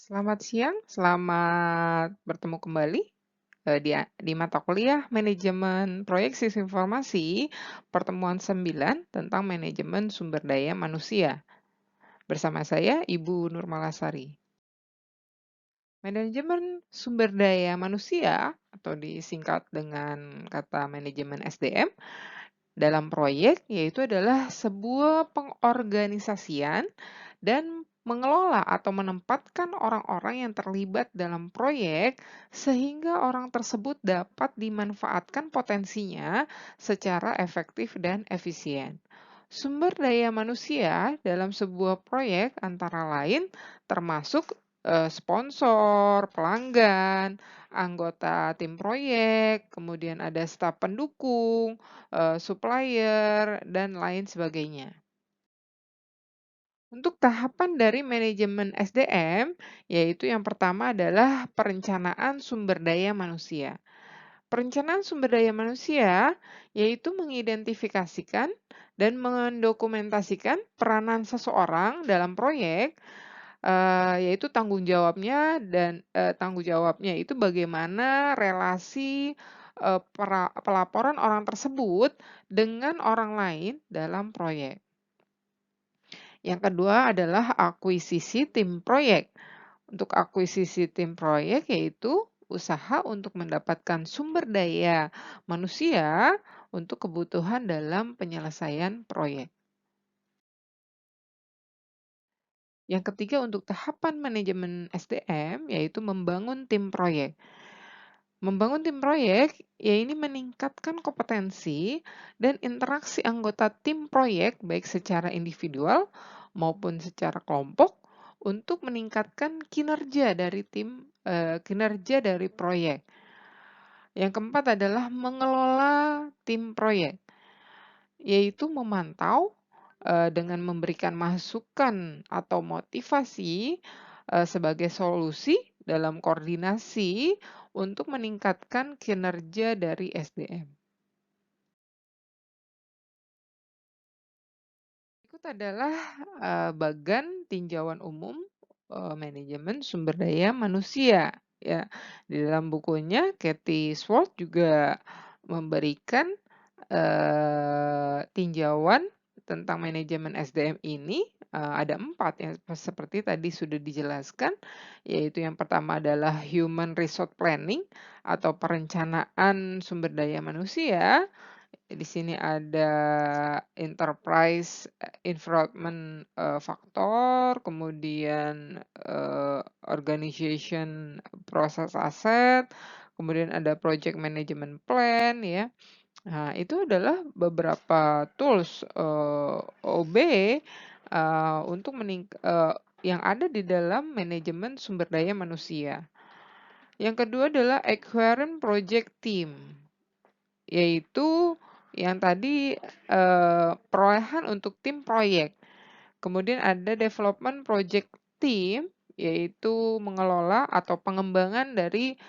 Selamat siang, selamat bertemu kembali di mata kuliah Manajemen Proyek Sistem Informasi, pertemuan 9 tentang manajemen sumber daya manusia. Bersama saya, Ibu Nurmalasari. Manajemen sumber daya manusia, atau disingkat dengan kata manajemen SDM, dalam proyek yaitu adalah sebuah pengorganisasian dan mengelola atau menempatkan orang-orang yang terlibat dalam proyek sehingga orang tersebut dapat dimanfaatkan potensinya secara efektif dan efisien. Sumber daya manusia dalam sebuah proyek antara lain termasuk sponsor, pelanggan, anggota tim proyek, kemudian ada staf pendukung, supplier, dan lain sebagainya. Untuk tahapan dari manajemen SDM, yaitu yang pertama adalah perencanaan sumber daya manusia. Perencanaan sumber daya manusia yaitu mengidentifikasikan dan mendokumentasikan peranan seseorang dalam proyek, yaitu tanggung jawabnya itu bagaimana relasi, pelaporan orang tersebut dengan orang lain dalam proyek. Yang kedua adalah akuisisi tim proyek. Untuk akuisisi tim proyek yaitu usaha untuk mendapatkan sumber daya manusia untuk kebutuhan dalam penyelesaian proyek. Yang ketiga untuk tahapan manajemen SDM yaitu membangun tim proyek. Membangun tim proyek, ya ini meningkatkan kompetensi dan interaksi anggota tim proyek baik secara individual maupun secara kelompok untuk meningkatkan kinerja dari proyek. Yang keempat adalah mengelola tim proyek, yaitu memantau dengan memberikan masukan atau motivasi sebagai solusi dalam koordinasi untuk meningkatkan kinerja dari SDM. Berikut adalah bagan tinjauan umum manajemen sumber daya manusia. Ya, di dalam bukunya Kathy Swart juga memberikan tinjauan tentang manajemen SDM ini, ada 4 yang seperti tadi sudah dijelaskan, yaitu yang pertama adalah Human Resource Planning atau perencanaan sumber daya manusia. Di sini ada enterprise environment factor, kemudian organization process asset, kemudian ada project management plan ya. Nah, itu adalah beberapa tools OB untuk yang ada di dalam manajemen sumber daya manusia. Yang kedua adalah Acquirement Project Team, yaitu yang tadi perolehan untuk tim proyek. Kemudian ada Development Project Team, yaitu mengelola atau pengembangan dari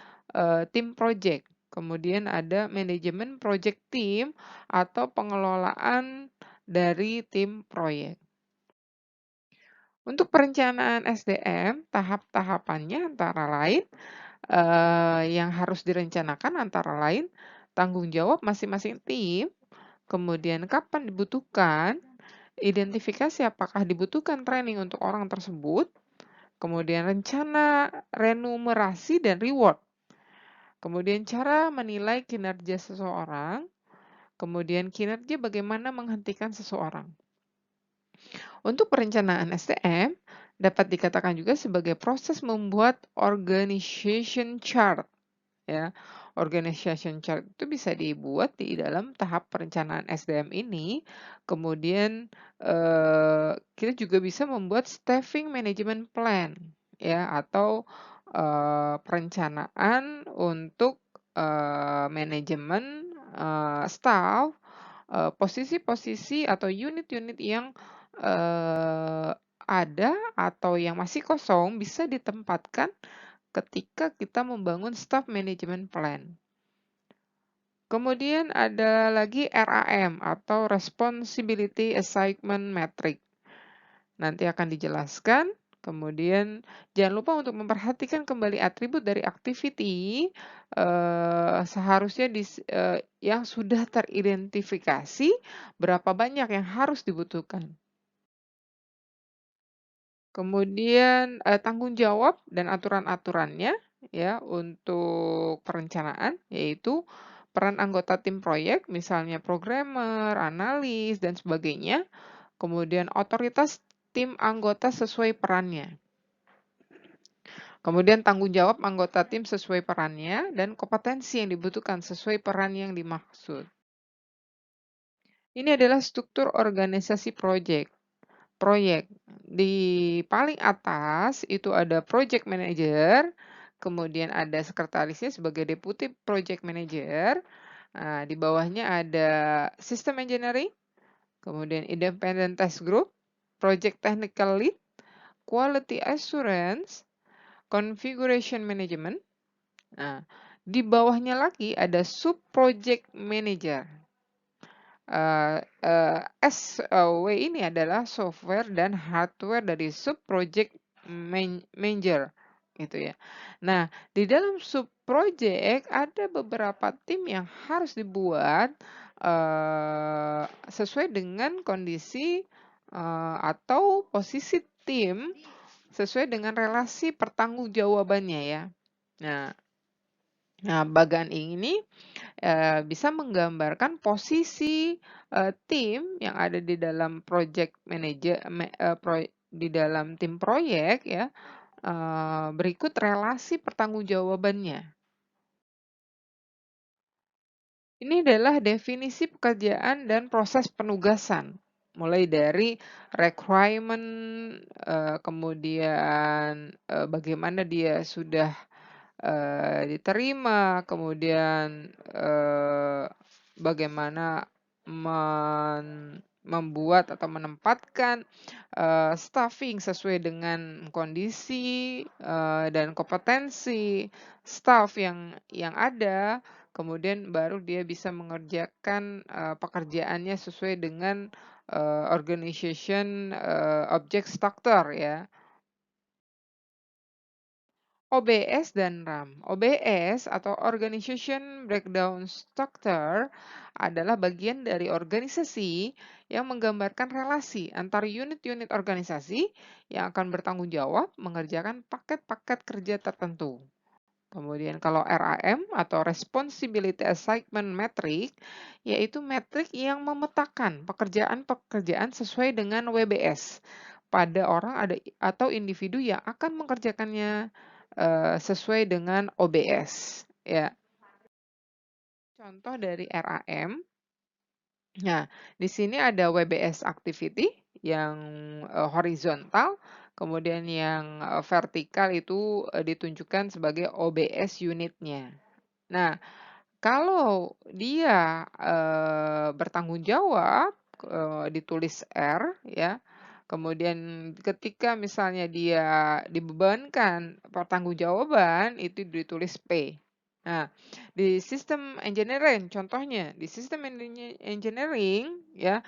tim proyek. Kemudian ada manajemen project team atau pengelolaan dari tim proyek. Untuk perencanaan SDM, tahap-tahapannya antara lain yang harus direncanakan antara lain tanggung jawab masing-masing tim, kemudian kapan dibutuhkan, identifikasi apakah dibutuhkan training untuk orang tersebut, kemudian rencana remunerasi dan reward, kemudian cara menilai kinerja seseorang, kemudian kinerja bagaimana menghentikan seseorang. Untuk perencanaan SDM, dapat dikatakan juga sebagai proses membuat organization chart. Ya, organization chart itu bisa dibuat di dalam tahap perencanaan SDM ini. Kemudian kita juga bisa membuat staffing management plan, ya, atau perencanaan untuk manajemen staff, posisi-posisi atau unit-unit yang ada atau yang masih kosong bisa ditempatkan ketika kita membangun staff management plan. Kemudian ada lagi RAM atau Responsibility Assignment Metric. Nanti akan dijelaskan Kemudian jangan lupa untuk memperhatikan kembali atribut dari activity seharusnya yang sudah teridentifikasi berapa banyak yang harus dibutuhkan. Kemudian tanggung jawab dan aturan-aturannya ya untuk perencanaan yaitu peran anggota tim proyek misalnya programmer, analis dan sebagainya. Kemudian otoritas tim anggota sesuai perannya. Kemudian tanggung jawab anggota tim sesuai perannya dan kompetensi yang dibutuhkan sesuai peran yang dimaksud. Ini adalah struktur organisasi proyek. Di paling atas itu ada project manager, kemudian ada sekretarisnya sebagai deputy project manager. Nah, di bawahnya ada system engineering, kemudian independent test group, project technical lead, quality assurance, configuration management. Nah, di bawahnya lagi ada sub project manager. SW ini adalah software dan hardware dari sub project manager gitu ya. Nah, di dalam sub project ada beberapa tim yang harus dibuat sesuai dengan kondisi atau posisi tim sesuai dengan relasi pertanggungjawabannya ya. Nah, bagan ini bisa menggambarkan posisi tim yang ada di dalam project manager di dalam tim proyek ya. Berikut relasi pertanggungjawabannya. Ini adalah definisi pekerjaan dan proses penugasan. Mulai dari requirement, kemudian bagaimana dia sudah diterima, kemudian bagaimana membuat atau menempatkan staffing sesuai dengan kondisi dan kompetensi staff yang ada, kemudian baru dia bisa mengerjakan pekerjaannya sesuai dengan organization object structure ya. OBS dan RAM. OBS atau Organization Breakdown Structure adalah bagian dari organisasi yang menggambarkan relasi antar unit-unit organisasi yang akan bertanggung jawab mengerjakan paket-paket kerja tertentu. Kemudian kalau RAM atau Responsibility Assignment Metric, yaitu metrik yang memetakan pekerjaan-pekerjaan sesuai dengan WBS pada orang atau individu yang akan mengerjakannya sesuai dengan OBS. Ya, contoh dari RAM. Nah, di sini ada WBS activity yang horizontal, kemudian yang vertikal itu ditunjukkan sebagai OBS unitnya. Nah, kalau dia bertanggung jawab, ditulis R ya. Kemudian ketika misalnya dia dibebankan pertanggungjawaban itu ditulis P. Nah, di sistem engineering contohnya, di sistem engineering ya,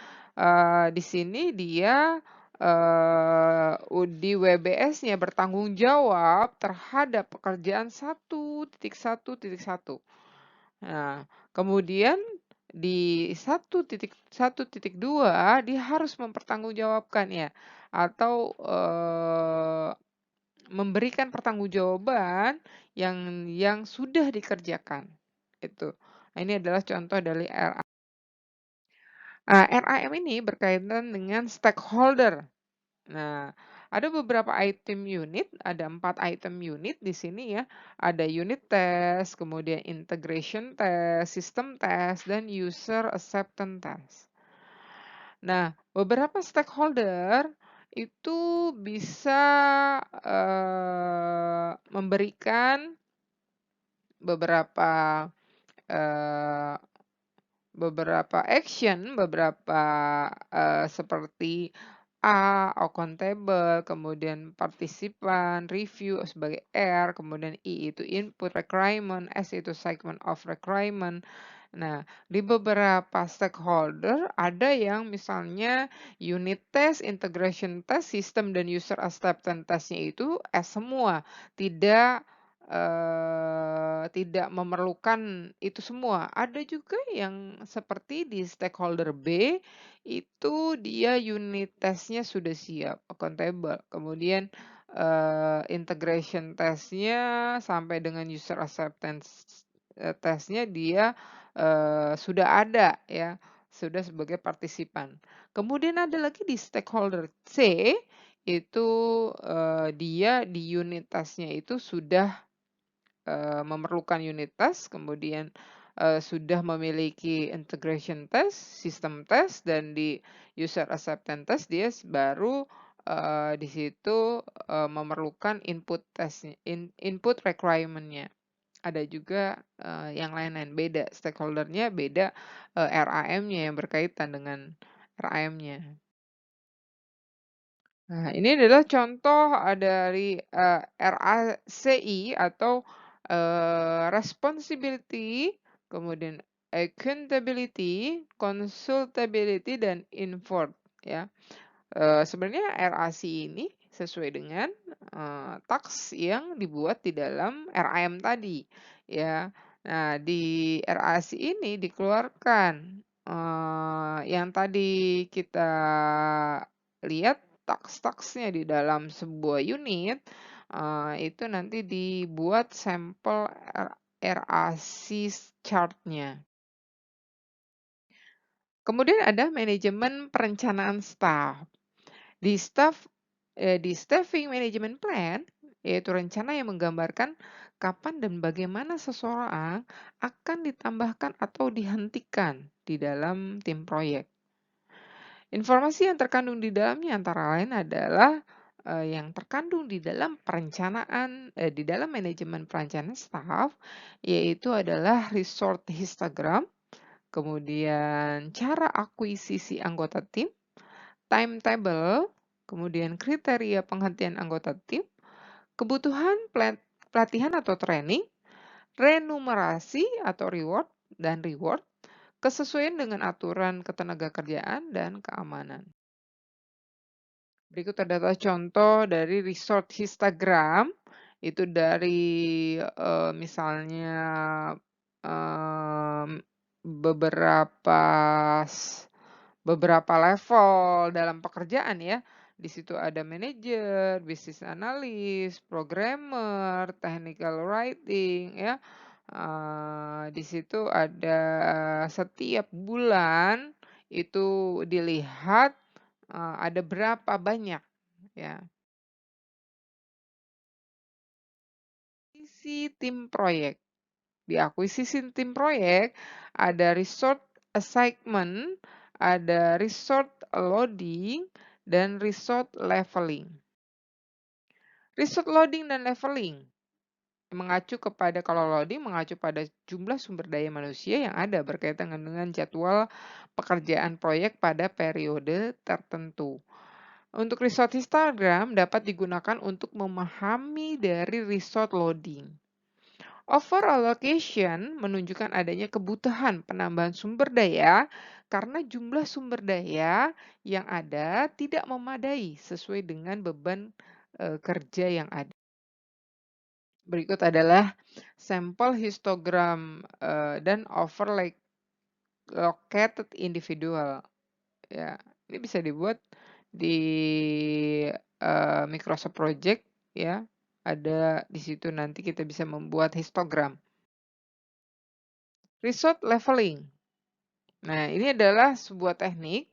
di sini dia di WBS-nya bertanggung jawab terhadap pekerjaan 1.1.1. Nah, kemudian di 1.1.2 dia harus mempertanggungjawabkan ya atau memberikan pertanggungjawaban yang sudah dikerjakan. Itu. Nah, ini adalah contoh dari RAM. RAM ini berkaitan dengan stakeholder. Nah, ada beberapa item unit, ada 4 item unit di sini ya. Ada unit test, kemudian integration test, system test, dan user acceptance test. Nah, beberapa stakeholder itu bisa memberikan beberapa eh, action, seperti accountable, kemudian partisipan, review sebagai R, kemudian I itu input requirement, S itu segment of requirement, Nah, di beberapa stakeholder ada yang misalnya unit test, integration test, sistem dan user acceptance testnya itu semua, tidak tidak memerlukan itu semua. Ada juga yang seperti di stakeholder B, itu dia unit testnya sudah siap, accountable. Kemudian integration testnya sampai dengan user acceptance testnya dia sudah ada ya, sudah sebagai partisipan. Kemudian ada lagi di stakeholder C, itu dia di unit testnya itu sudah memerlukan unit test, kemudian sudah memiliki integration test, system test, dan di user acceptance test dia baru di situ memerlukan input testnya, input requirement-nya. Ada juga yang lain-lain, beda stakeholder-nya, beda RAM-nya yang berkaitan dengan RAM-nya. Nah, ini adalah contoh dari RACI atau responsibility, kemudian accountability, consultability, dan enforce ya. Sebenarnya RAC ini sesuai dengan task yang dibuat di dalam RAM tadi ya. Nah, di RAC ini dikeluarkan yang tadi kita lihat task-tasknya di dalam sebuah unit itu nanti dibuat sampel RAC chart-nya. Kemudian ada manajemen perencanaan staff. Di staffing management plan, yaitu rencana yang menggambarkan kapan dan bagaimana seseorang akan ditambahkan atau dihentikan di dalam tim proyek. Informasi yang terkandung di dalamnya antara lain adalah yang terkandung di dalam di dalam manajemen perencanaan staff, yaitu adalah resource histogram, kemudian cara akuisisi anggota tim, timetable, kemudian kriteria penghentian anggota tim, kebutuhan pelatihan atau training, remunerasi atau reward dan reward, kesesuaian dengan aturan ketenagakerjaan dan keamanan. Berikut adalah contoh dari resort histogram, itu dari misalnya em, beberapa beberapa level dalam pekerjaan ya. Di situ ada manajer, business analyst, programmer, technical writing ya. Di situ ada setiap bulan itu dilihat ada berapa banyak ya. Isi tim proyek. Di akuisisi tim proyek ada resource assignment, ada resource loading, dan resource leveling. Resource loading dan leveling kalau loading mengacu pada jumlah sumber daya manusia yang ada berkaitan dengan jadwal pekerjaan proyek pada periode tertentu. Untuk resource histogram dapat digunakan untuk memahami dari resource loading. Over allocation menunjukkan adanya kebutuhan penambahan sumber daya karena jumlah sumber daya yang ada tidak memadai sesuai dengan beban kerja yang ada. Berikut adalah sampel histogram dan overlocated individual. Ya, ini bisa dibuat di Microsoft Project ya. Ada di situ nanti kita bisa membuat histogram. Resource leveling. Nah, ini adalah sebuah teknik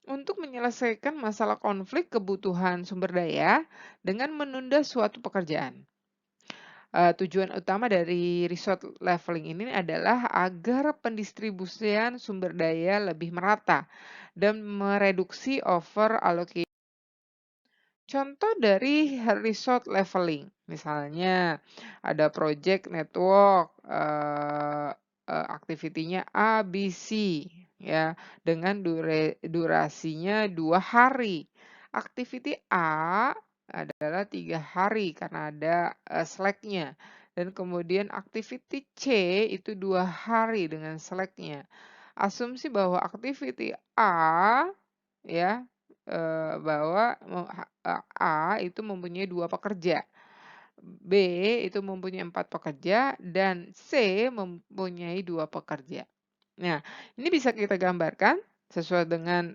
untuk menyelesaikan masalah konflik kebutuhan sumber daya dengan menunda suatu pekerjaan. Tujuan utama dari resource leveling ini adalah agar pendistribusian sumber daya lebih merata dan mereduksi over allocation. Contoh dari resource leveling, misalnya ada project network, activity-nya A, B, C, ya, dengan durasinya 2 hari. Activity A adalah 3 hari karena ada slack-nya. dan kemudian activity C itu 2 hari dengan Slack-nya. Asumsi bahwa activity A ya, bahwa A itu mempunyai 2 pekerja, B itu mempunyai 4 pekerja, dan C mempunyai 2 pekerja. Nah, ini bisa kita gambarkan sesuai dengan,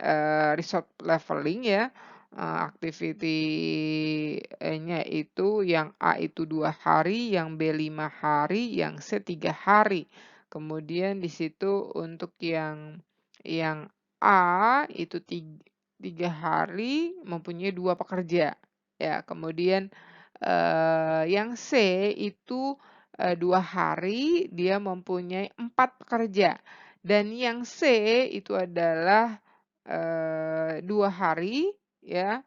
resource leveling ya, activity-nya itu yang A itu 2 hari, yang B 5 hari, yang C 3 hari. Kemudian di situ untuk yang A itu 3 hari mempunyai 2 pekerja, ya. Kemudian, yang C itu, 2 hari dia mempunyai 4 pekerja. Dan yang C itu adalah, 2 hari ya,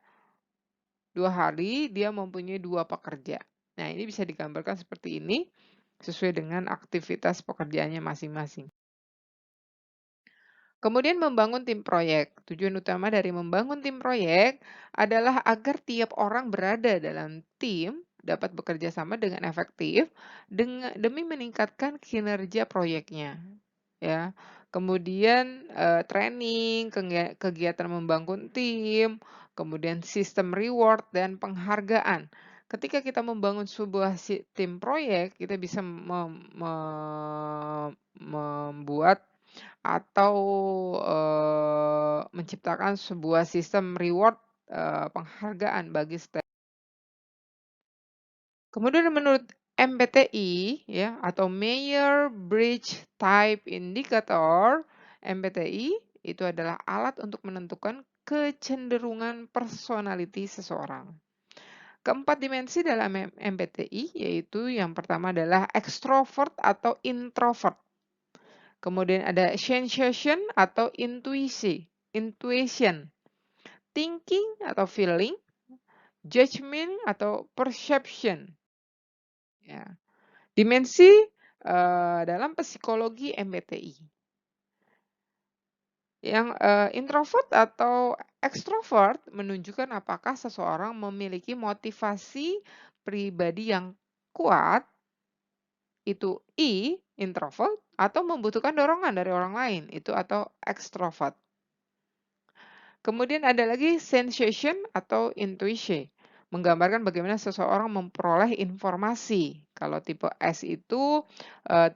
2 hari dia mempunyai 2 pekerja. Nah, ini bisa digambarkan seperti ini, sesuai dengan aktivitas pekerjaannya masing-masing. Kemudian membangun tim proyek. Tujuan utama dari membangun tim proyek adalah agar tiap orang berada dalam tim dapat bekerja sama dengan efektif demi meningkatkan kinerja proyeknya. Ya. Kemudian, training, kegiatan membangun tim, kemudian sistem reward dan penghargaan. Ketika kita membangun sebuah tim proyek, kita bisa membuat atau, menciptakan sebuah sistem reward, penghargaan bagi kemudian menurut MBTI ya atau Myers-Briggs Type Indicator, MBTI itu adalah alat untuk menentukan kecenderungan personality seseorang. Keempat dimensi dalam MBTI yaitu yang pertama adalah extrovert atau introvert. Kemudian ada sensation atau intuition, thinking atau feeling, judgment atau perception. Ya. Dimensi dalam psikologi MBTI. Yang introvert atau extrovert menunjukkan apakah seseorang memiliki motivasi pribadi yang kuat, itu introvert, atau membutuhkan dorongan dari orang lain, itu atau extrovert. Kemudian ada lagi sensation atau intuition, menggambarkan bagaimana seseorang memperoleh informasi. Kalau tipe S itu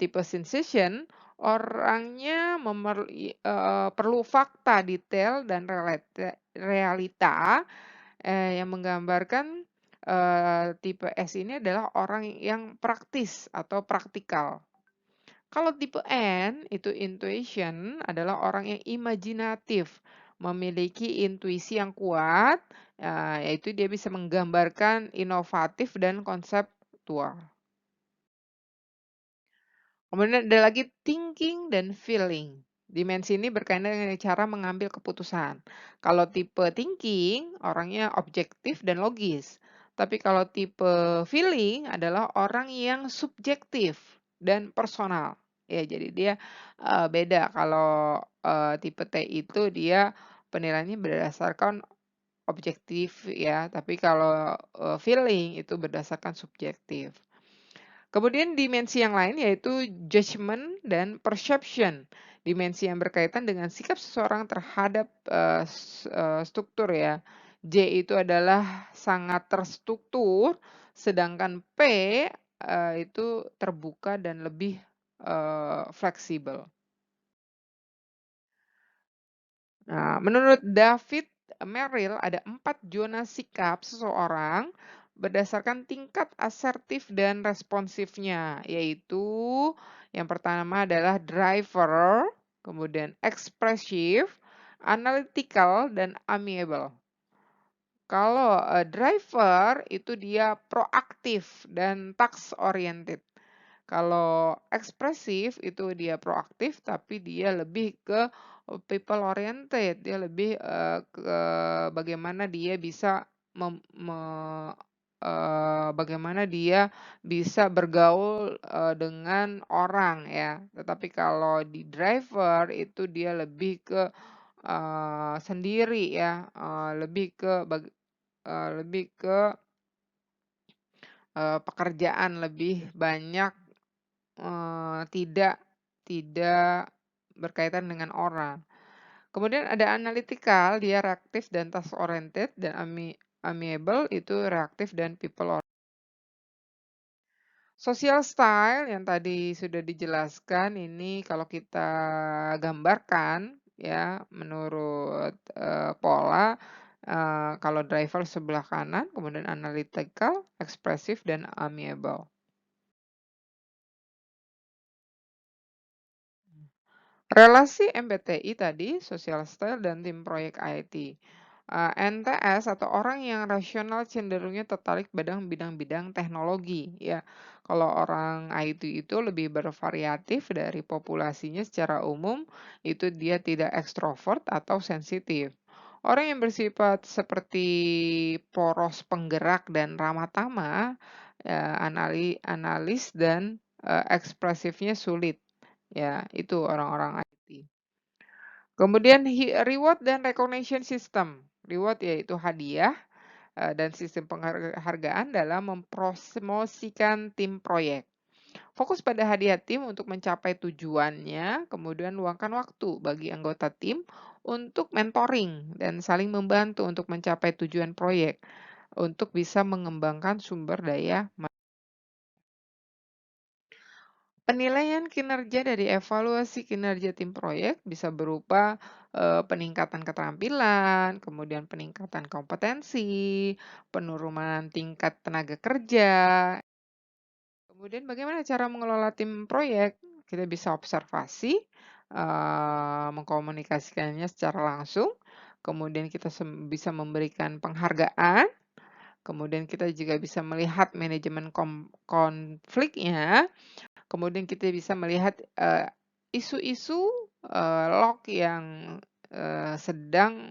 tipe sensation, orangnya perlu fakta, detail, dan realita yang menggambarkan tipe S ini adalah orang yang praktis atau praktikal. Kalau tipe N, itu intuition adalah orang yang imajinatif, memiliki intuisi yang kuat, yaitu dia bisa menggambarkan inovatif dan konseptual. Kemudian ada lagi thinking dan feeling. Dimensi ini berkaitan dengan cara mengambil keputusan. Kalau tipe thinking, orangnya objektif dan logis. Tapi kalau tipe feeling adalah orang yang subjektif dan personal. Ya, jadi dia beda. Kalau tipe T itu dia penilaiannya berdasarkan objektif ya, tapi kalau feeling itu berdasarkan subjektif. Kemudian dimensi yang lain yaitu judgment dan perception. Dimensi yang berkaitan dengan sikap seseorang terhadap struktur ya. J itu adalah sangat terstruktur, sedangkan P itu terbuka dan lebih fleksibel. Nah, menurut David Merrill ada 4 zona sikap seseorang berdasarkan tingkat asertif dan responsifnya, yaitu yang pertama adalah driver, kemudian ekspresif, analytical, dan amiable. Kalau driver itu dia proaktif dan task oriented. Kalau ekspresif itu dia proaktif, tapi dia lebih ke people oriented, dia lebih, ke bagaimana dia bisa bagaimana dia bisa bergaul, dengan orang ya. Tetapi kalau di driver itu dia lebih ke, sendiri ya, lebih ke pekerjaan lebih banyak, tidak tidak berkaitan dengan orang. Kemudian ada analytical, dia reaktif dan task oriented, dan amiable itu reaktif dan people oriented. Social style yang tadi sudah dijelaskan ini kalau kita gambarkan ya menurut, pola, kalau driver sebelah kanan, kemudian analytical, ekspresif, dan amiable. Relasi MBTI tadi, social style dan tim proyek IT. NTS atau orang yang rasional cenderungnya tertarik pada bidang-bidang teknologi ya. Kalau orang IT itu lebih bervariatif dari populasinya secara umum, itu dia tidak ekstrovert atau sensitif. Orang yang bersifat seperti poros penggerak dan ramah tamah, analis dan ekspresifnya sulit. Ya, itu orang-orang IT. Kemudian reward dan recognition system. Reward yaitu hadiah dan sistem penghargaan dalam mempromosikan tim proyek. Fokus pada hadiah tim untuk mencapai tujuannya, kemudian luangkan waktu bagi anggota tim untuk mentoring dan saling membantu untuk mencapai tujuan proyek untuk bisa mengembangkan sumber daya. Penilaian kinerja dari evaluasi kinerja tim proyek bisa berupa peningkatan keterampilan, kemudian peningkatan kompetensi, penurunan tingkat tenaga kerja. Kemudian bagaimana cara mengelola tim proyek? Kita bisa observasi, mengkomunikasikannya secara langsung, kemudian kita bisa memberikan penghargaan, kemudian kita juga bisa melihat manajemen konfliknya. Kemudian kita bisa melihat, isu-isu, log yang, sedang,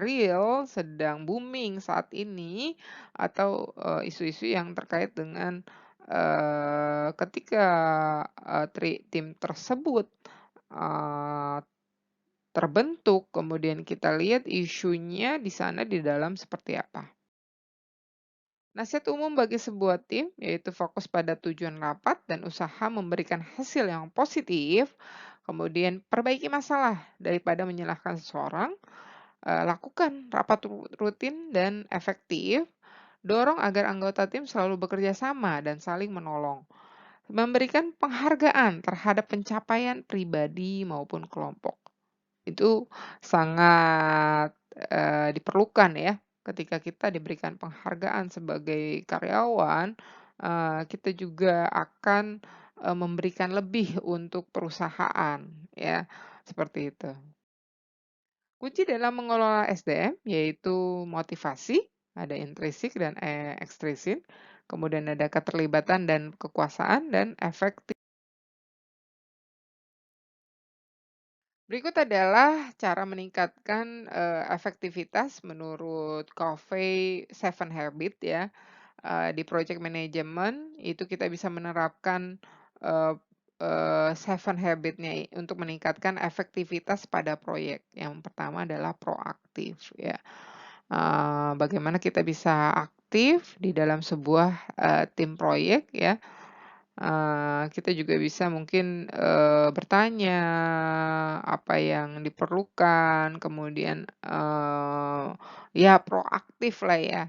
real, sedang booming saat ini, atau, isu-isu yang terkait dengan, ketika, tim tersebut, eee, terbentuk, kemudian kita lihat isunya di sana di dalam seperti apa. Nasihat umum bagi sebuah tim yaitu fokus pada tujuan rapat dan usaha memberikan hasil yang positif, kemudian perbaiki masalah daripada menyalahkan seseorang, lakukan rapat rutin dan efektif, dorong agar anggota tim selalu bekerja sama dan saling menolong, memberikan penghargaan terhadap pencapaian pribadi maupun kelompok. Itu sangat, diperlukan ya, ketika kita diberikan penghargaan sebagai karyawan, kita juga akan, memberikan lebih untuk perusahaan ya, seperti itu. Kunci dalam mengelola SDM yaitu motivasi, ada intrinsik dan, ekstrinsit, kemudian ada keterlibatan dan kekuasaan, dan efektif. Berikut adalah cara meningkatkan, efektivitas menurut Covey Seven Habit ya. Di project management itu kita bisa menerapkan, eee Seven Habit-nya untuk meningkatkan efektivitas pada proyek. Yang pertama adalah proaktif ya. Bagaimana kita bisa aktif di dalam sebuah, tim proyek ya. Kita juga bisa mungkin, bertanya apa yang diperlukan, kemudian, ya proaktif lah ya.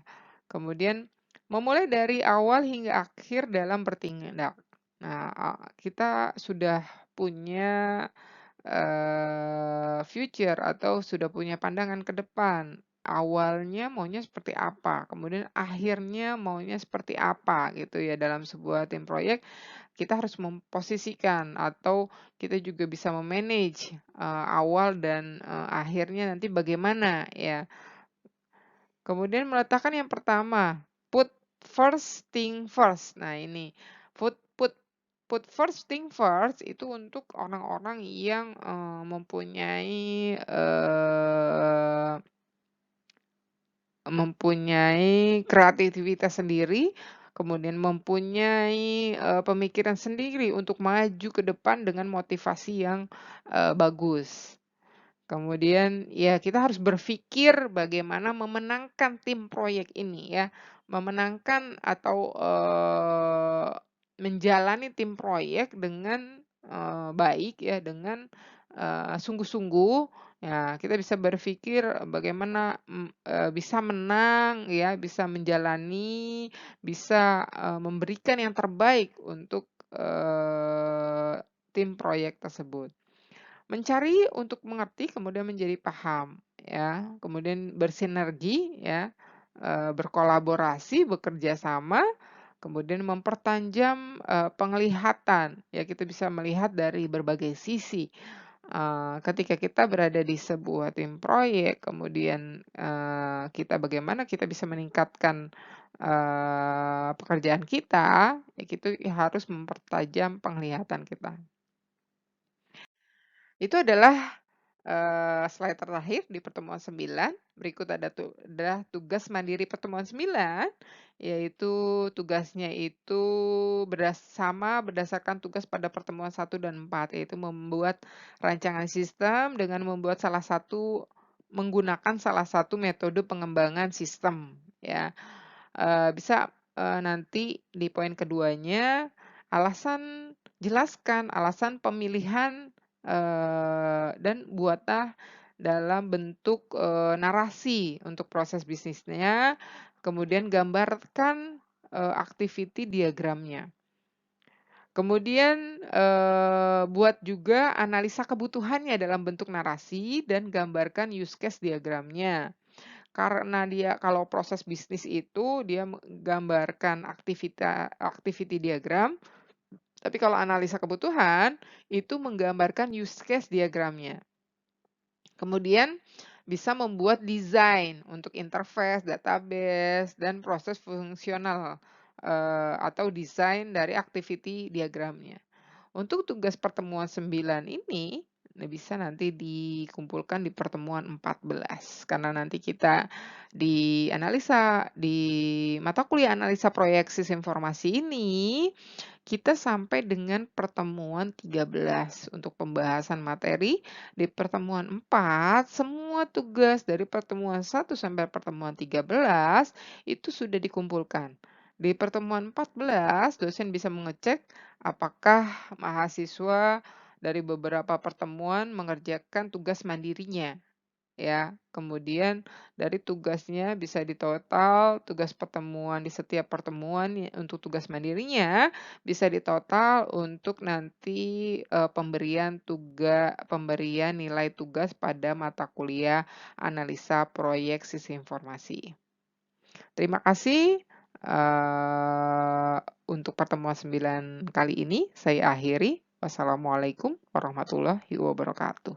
Kemudian memulai dari awal hingga akhir dalam bertindak. Nah, kita sudah punya future atau sudah punya pandangan ke depan. Awalnya maunya seperti apa, kemudian akhirnya maunya seperti apa gitu ya dalam sebuah tim proyek, kita harus memposisikan atau kita juga bisa memanage awal dan, akhirnya nanti bagaimana ya. Kemudian meletakkan yang pertama, put first thing first. Nah ini, put put put first thing first itu untuk orang-orang yang, mempunyai kreativitas sendiri, kemudian mempunyai, pemikiran sendiri untuk maju ke depan dengan motivasi yang, bagus. Kemudian ya kita harus berpikir bagaimana memenangkan tim proyek ini ya, memenangkan atau, menjalani tim proyek dengan, baik ya, dengan, sungguh-sungguh. Ya kita bisa berpikir bagaimana, bisa menang ya, bisa menjalani, bisa, memberikan yang terbaik untuk, tim proyek tersebut. Mencari untuk mengerti, kemudian menjadi paham, ya. Kemudian bersinergi, ya, berkolaborasi, bekerja sama, kemudian mempertajam, penglihatan. Ya, kita bisa melihat dari berbagai sisi. Ketika kita berada di sebuah tim proyek, kemudian, kita bagaimana kita bisa meningkatkan, pekerjaan kita, ya itu harus mempertajam penglihatan kita. Itu adalah slide terakhir di pertemuan 9. Berikut adalah tugas mandiri pertemuan 9, yaitu tugasnya itu berdasarkan tugas pada pertemuan 1 dan 4, yaitu membuat rancangan sistem dengan menggunakan salah satu metode pengembangan sistem, ya. Bisa, nanti di poin keduanya, jelaskan alasan pemilihan, dan buatlah dalam bentuk, narasi untuk proses bisnisnya, kemudian gambarkan, activity diagramnya. Kemudian, buat juga analisa kebutuhannya dalam bentuk narasi dan gambarkan use case diagramnya. Karena dia kalau proses bisnis itu dia menggambarkan activity diagram, tapi kalau analisa kebutuhan itu menggambarkan use case diagramnya. Kemudian bisa membuat desain untuk interface, database, dan proses fungsional, atau desain dari activity diagramnya. Untuk tugas pertemuan 9 ini, bisa nanti dikumpulkan di pertemuan 14, karena nanti kita di mata kuliah analisa proyek sistem informasi ini, kita sampai dengan pertemuan 13 untuk pembahasan materi. Di pertemuan 4, semua tugas dari pertemuan 1 sampai pertemuan 13 itu sudah dikumpulkan. Di pertemuan 14, dosen bisa mengecek apakah mahasiswa dari beberapa pertemuan mengerjakan tugas mandirinya, ya. Kemudian dari tugasnya bisa ditotal, tugas pertemuan di setiap pertemuan untuk tugas mandirinya bisa ditotal untuk nanti, pemberian nilai tugas pada mata kuliah analisa proyek sistem informasi. Terima kasih, untuk pertemuan 9 kali ini saya akhiri. Wassalamualaikum warahmatullahi wabarakatuh.